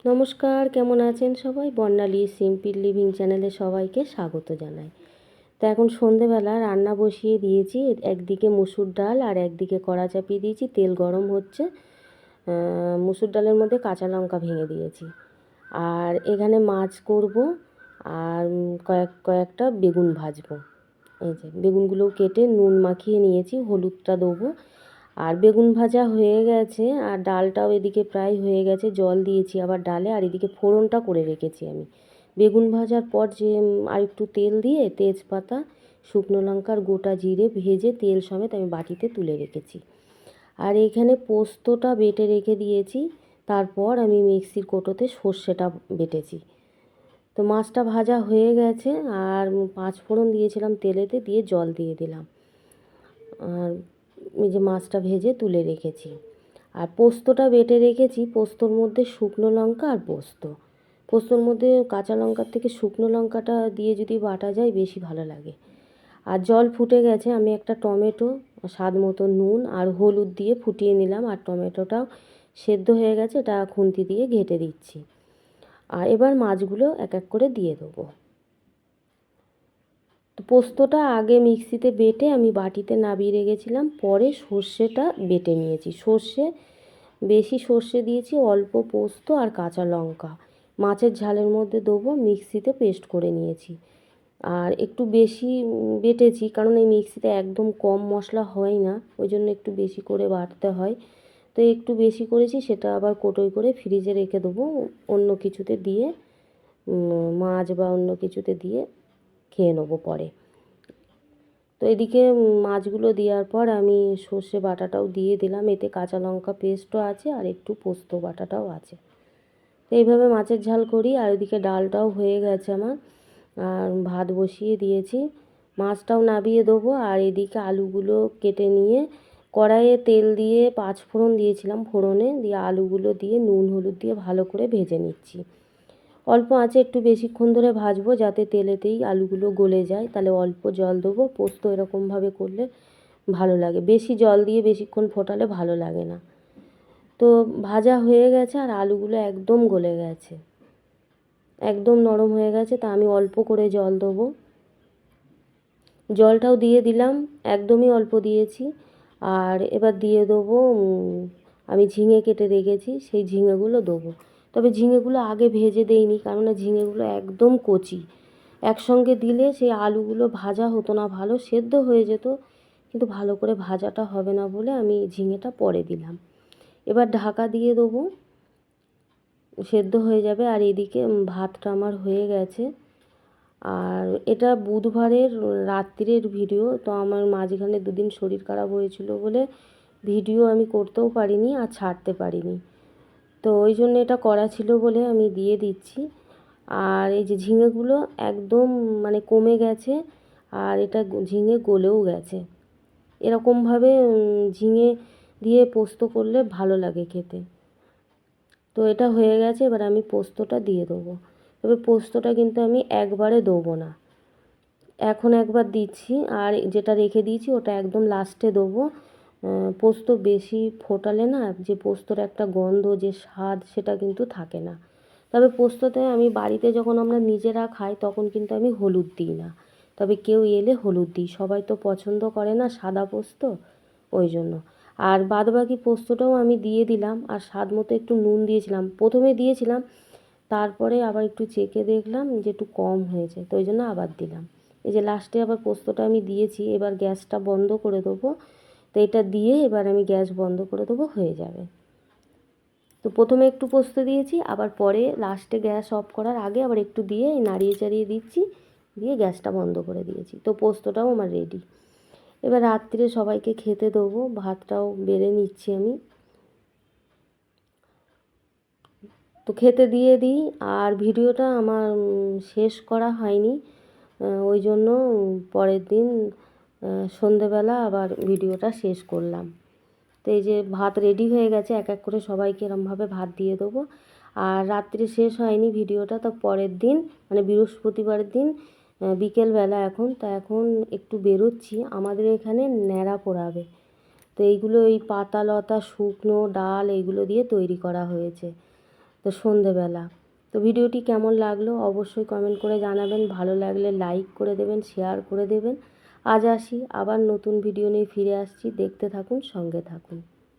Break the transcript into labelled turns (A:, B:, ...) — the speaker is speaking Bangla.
A: নমস্কার, কেমন আছেন সবাই? বর্ণালী সিম্পল লিভিং চ্যানেলে সবাইকে স্বাগত জানাই। তো এখন সন্ধেবেলা রান্না বসিয়ে দিয়েছি। একদিকে মুসুর ডাল আর একদিকে কড়া চাপিয়ে দিয়েছি, তেল গরম হচ্ছে। মুসুর ডালের মধ্যে কাঁচা লঙ্কা ভেঙে দিয়েছি। আর এখানে মাছ করব আর কয়েকটা বেগুন ভাজবো। এই যে বেগুনগুলো কেটে নুন মাখিয়ে নিয়েছি, হলুদটা দেবো। আর বেগুন ভাজা হয়ে গেছে আর ডালটাও এদিকে প্রায় হয়ে গেছে, জল দিয়েছি আবার ডালে। আর এদিকে ফোড়নটা করে রেখেছি আমি। বেগুন ভাজার পর যে আরেকটু তেল দিয়ে তেজপাতা, শুকনো লঙ্কার গোটা জিরে ভেজে তেল সমেত আমি বাটিতে তুলে রেখেছি। আর এখানে পোস্তটা বেটে রেখে দিয়েছি। তারপর আমি মিক্সির কোটোতে সর্ষেটা বেটেছি। তো মাছটা ভাজা হয়ে গেছে আর 5 ফোড়ন দিয়েছিলাম তেলেতে, দিয়ে জল দিয়ে দিলাম। আর এই যে মাছটা ভেজে তুলে রেখেছি। আর পোস্তটা বেটে রেখেছি, পোস্তর মধ্যে শুকনো লঙ্কা আর পোস্তর মধ্যে কাঁচা লঙ্কার থেকে শুকনো লঙ্কাটা দিয়ে যদি বাটা যায় বেশি ভালো লাগে। আর জল ফুটে গেছে, আমি একটা টমেটো, স্বাদ মতো নুন আর হলুদ দিয়ে ফুটিয়ে নিলাম। আর টমেটোটাও সেদ্ধ হয়ে গেছে, এটা খুন্তি দিয়ে ঘেঁটে দিচ্ছি। আর এবার মাছগুলো এক এক করে দিয়ে দেবো। তো পোস্তটা আগে মিক্সিতে বেটে আমি বাটিতে নামিয়ে রেখেছিলাম, পরে সর্ষেটা বেটে নিয়েছি। বেশি সর্ষে দিয়েছি, অল্প পোস্ত আর কাঁচা লঙ্কা মাছের ঝালের মধ্যে দেবো, মিক্সিতে পেস্ট করে নিয়েছি। আর একটু বেশি বেটেছি, কারণ এই মিক্সিতে একদম কম মশলা হয় না, ওই জন্য একটু বেশি করে বাটতে হয়। তো একটু বেশি করেছি, সেটা আবার কোটোয় করে ফ্রিজে রেখে দেবো, অন্য কিছুতে দিয়ে মাছ বা অন্য কিছুতে দিয়ে খেয়ে নেবো পরে। তো এদিকে মাছগুলো দেওয়ার পর আমি সর্ষে বাটাটাও দিয়ে দিলাম, এতে কাঁচা লঙ্কা পেস্টও আছে আর একটু পোস্ত বাটাটাও আছে। তো এইভাবে মাছের ঝাল করি। আর এদিকে ডালটাও হয়ে গেছে আমার, আর ভাত বসিয়ে দিয়েছি, মাছটাও নামিয়ে দেবো। আর এদিকে আলুগুলো কেটে নিয়ে কড়াইয়ে তেল দিয়ে 5 ফোড়ন দিয়েছিলাম, ফোড়নে দিয়ে আলুগুলো দিয়ে নুন হলুদ দিয়ে ভালো করে ভেজে নিচ্ছি। অল্প আঁচে একটু বেশিক্ষণ ধরে ভাজবো, যাতে তেলেতেই আলুগুলো গলে যায়। তাহলে অল্প জল দেবো, পোস্ত এরকমভাবে করলে ভালো লাগে, বেশি জল দিয়ে বেশিক্ষণ ফোটালে ভালো লাগে না। তো ভাজা হয়ে গেছে আর আলুগুলো একদম গলে গেছে, একদম নরম হয়ে গেছে। তা আমি অল্প করে জল দেবো, জলটাও দিয়ে দিলাম, একদমই অল্প দিয়েছি। আর এবার দিয়ে দেবো আমি ঝিঙে কেটে রেখেছি, সেই ঝিঙেগুলো দেবো। তবে ঝিঙেগুলো আগে ভেজে দেইনি, কারণ ঝিঙেগুলো একদম কচি, একসঙ্গে দিলে সেই আলুগুলো ভাজা হতো না, ভালো সেদ্ধ হয়ে যেত, কিন্তু ভালো করে ভাজাটা হবে না বলে আমি ঝিঙেটা পরে দিলাম। এবার ঢাকা দিয়ে দেবো, সেদ্ধ হয়ে যাবে। আর এদিকে ভাতটা আমার হয়ে গেছে। আর এটা বুধবারের রাত্রির ভিডিও, তো আমার মাঝখানে 2 দিন শরীর খারাপ হয়েছিল বলে ভিডিও আমি করতেও পারিনি আর ছাড়তে পারিনি। তো ওই জন্য এটা করা ছিল বলে আমি দিয়ে দিচ্ছি। আর এই যে ঝিঙেগুলো একদম মানে কমে গেছে, আর এটা ঝিঙে গলেও গেছে। এরকমভাবে ঝিঙে দিয়ে পোস্ত করলে ভালো লাগে খেতে। তো এটা হয়ে গেছে, এবার আমি পোস্তটা দিয়ে দেবো। তবে পোস্তটা কিন্তু আমি একবারে দেবো না, এখন একবার দিচ্ছি, আর যেটা রেখে দিয়েছি ওটা একদম লাস্টে দেবো। পোস্ত বেশি ফোটালে না, যে পোস্তর একটা গন্ধ, যে স্বাদ, সেটা কিন্তু থাকে না। তবে পোস্ততে আমি বাড়িতে যখন আমরা নিজেরা খাই তখন কিন্তু আমি হলুদ দিই না, তবে কেউ এলে হলুদ দিই, সবাই তো পছন্দ করে না সাদা পোস্ত, ওই জন্য। আর বাদবাকি পোস্তটাও আমি দিয়ে দিলাম। আর স্বাদ মতো একটু নুন দিয়েছিলাম, প্রথমে দিয়েছিলাম, তারপরে আবার একটু চেখে দেখলাম যে একটু কম হয়েছে, তো ওই জন্য আবার দিলাম। এই যে লাস্টে আবার পোস্তটা আমি দিয়েছি, এবার গ্যাসটা বন্ধ করে দেবো। তো এটা দিয়ে এবার আমি গ্যাস বন্ধ করে দেবো, হয়ে যাবে। তো প্রথমে একটু পোস্ত দিয়েছি, আবার পরে লাস্টে গ্যাস অফ করার আগে আবার একটু দিয়ে নাড়িয়ে চাড়িয়ে দিচ্ছি, দিয়ে গ্যাসটা বন্ধ করে দিয়েছি। তো পোস্তটাও আমার রেডি। এবার রাত্রে সবাইকে খেতে দেবো, ভাতটাও বেড়ে নিচ্ছি আমি। তো খেতে দিয়ে দিই। আর ভিডিওটা আমার শেষ করা হয়নি, ওই জন্য পরের দিন সন্ধেবেলা আবার ভিডিওটা শেষ করলাম। তো এই যে ভাত রেডি হয়ে গেছে, এক এক করে সবাইকে এরমভাবে ভাত দিয়ে দেবো। আর রাত্রে শেষ হয়নি ভিডিওটা, তো পরের দিন মানে বৃহস্পতিবারের দিন বিকেলবেলা এখন একটু বেরোচ্ছি, আমাদের এখানে ন্যাড়া পোড়াবে। তো এইগুলো এই পাতা লতা শুকনো ডাল এইগুলো দিয়ে তৈরি করা হয়েছে। তো সন্ধেবেলা। তো ভিডিওটি কেমন লাগলো অবশ্যই কমেন্ট করে জানাবেন, ভালো লাগলে লাইক করে দেবেন, শেয়ার করে দেবেন। আজ আসি, আবার নতুন ভিডিও নিয়ে ফিরে আসছি, দেখতে থাকুন, সঙ্গে থাকুন।